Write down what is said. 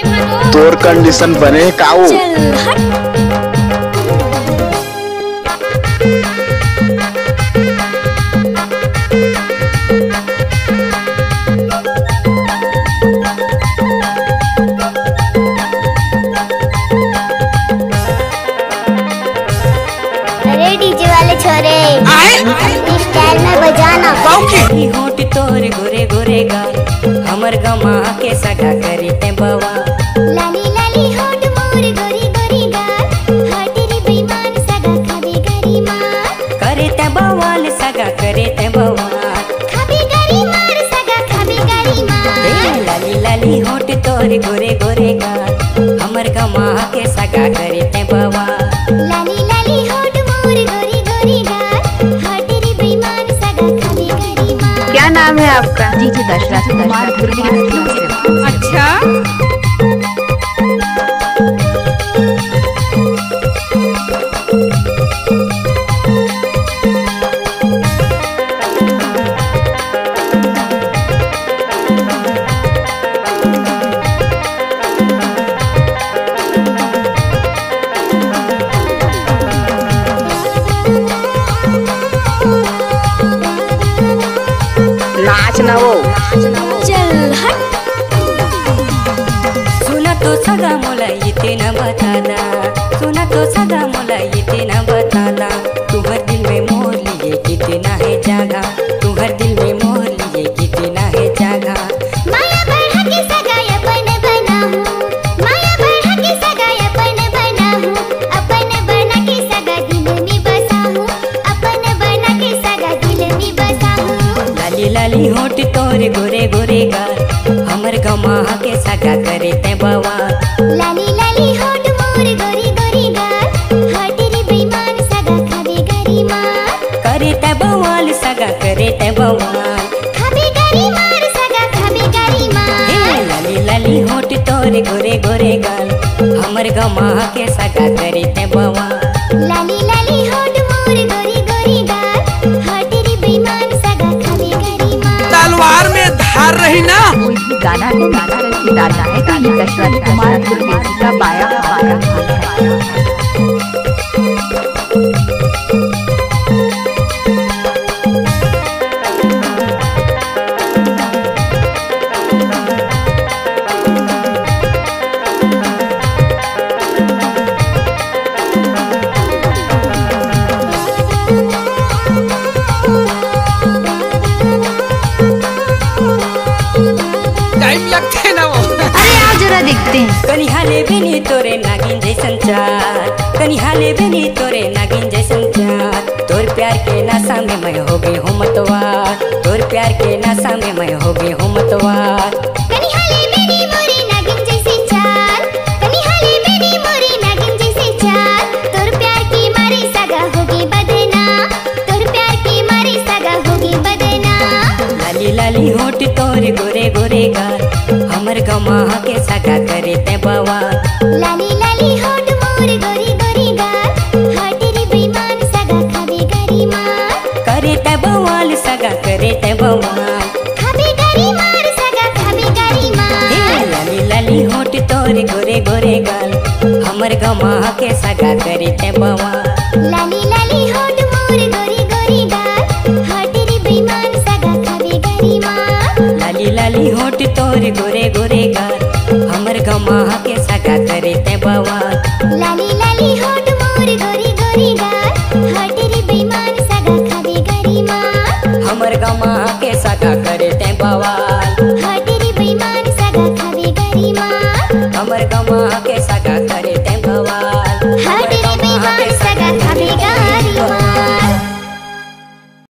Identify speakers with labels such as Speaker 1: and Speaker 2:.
Speaker 1: तोर कंडीशन बने काऊ।
Speaker 2: चल हट।
Speaker 3: अरे डीजे वाले छोरे इस स्टाइल में बजाना।
Speaker 2: होट तोर गोरे गोरे गाल हमर गमा के सगा करी ते बवा।
Speaker 3: लाली लाली होट मोर गोरी गोरी गाल हट रे बेईमान सगा खाबे गरी मार।
Speaker 2: करे ते बवाल सगा करे ते बवाल
Speaker 3: खाबे गरी मार सगा खाबे गरी मार।
Speaker 2: लाली लाली होट तोर गोरे गोरे गाल हमर गमा के सगा करी ते बवा।
Speaker 3: लाली लाली होट मोर गोरी गोरी गाल हट रे बेईमान सगा खाबे गरी मार।
Speaker 4: क्या नाम है आपका? डीजे दशरथ कुमार।
Speaker 5: अच्छा
Speaker 1: नाच ना वो।
Speaker 2: चल हट। सुना तो सगा मोला इते न बताना, सुना तो सगा मोला इते न बताना। तू हर दिल में मोर लिए कितना है जागा, तू हर दिल में मोर लिए कितना है जागा।
Speaker 3: माया बढ़ा के सगा अपन बना हूँ, माया बढ़ा के सगा अपन बना हूँ। अपन बना के सगा दिल में बसा हूँ, अपन बना के सगा दिल में बसा हूँ।
Speaker 2: लाली लाली होट तोर गोरे गोरे गाल हमर गमा के सगा करे ते बवा।
Speaker 3: लाली लाली होट मोर गोरी गोरी गाल हट रे बेईमान सगा खाबे गरी मार।
Speaker 2: करे ते बवाल सगा करे ते बवाल
Speaker 3: खाबे गरी मार सगा खाबे गरी मार।
Speaker 2: लाली लाली होट तोर गोरे गोरे गाल हमर गमा के सगा करे ते बवा।
Speaker 3: लाली लाली होट मोर गोरी गोरी गाल हट रे बेईमान सगा खाबे गरी मार।
Speaker 5: तलवार में धार रही ना।
Speaker 4: कोई भी गाना को गाना रखी डालना है। डीजे दशरथ कुमार का बाया
Speaker 5: टाइम लगते ना वो।
Speaker 4: अरे आओ जरा देखते हैं।
Speaker 2: कनिहाले बिनी तोरे नागिन जैसन चार, कनिहाले बिनी तोरे नागिन जैसन चार। तोर प्यार के नशा में मैं हो गई हूँ मतवार, तोर प्यार के नशा में मैं हो गई हूँ मतवार।
Speaker 3: कनिहाले मेरी मोरी नागिन जैसी चाल, कनिहाले मेरी मोरी नागिन जैसी चाल। तोर प्यार की मारी सगा होगी बदना, तोर प्यार की मारी सगा होगी बदना।
Speaker 2: लाली लाली होट तोर गोरे गोरे गाल हमर गमा के सगा करे ते बवा।
Speaker 3: लाली लाली होट मोर गोरी गोरी गाल हट रे बेईमान सगा खाबे गरी मार।
Speaker 2: करे ते बवाल सगा करे ते बवाल
Speaker 3: खाबे गरी मार सगा खाबे गरी मार।
Speaker 2: लाली लाली होट तोर गोरे गोरे गाल हमर गमा के सगा करे ते बवा।
Speaker 3: लाली लाली होट मोर गोरी गोरी गाल हट रे बेईमान सगा खाबे गरी मार।
Speaker 2: लाली लाली होट तोर गोरे गोरे गाल हमर गमा के सगा करे ते बवा।
Speaker 3: लाली लाली होट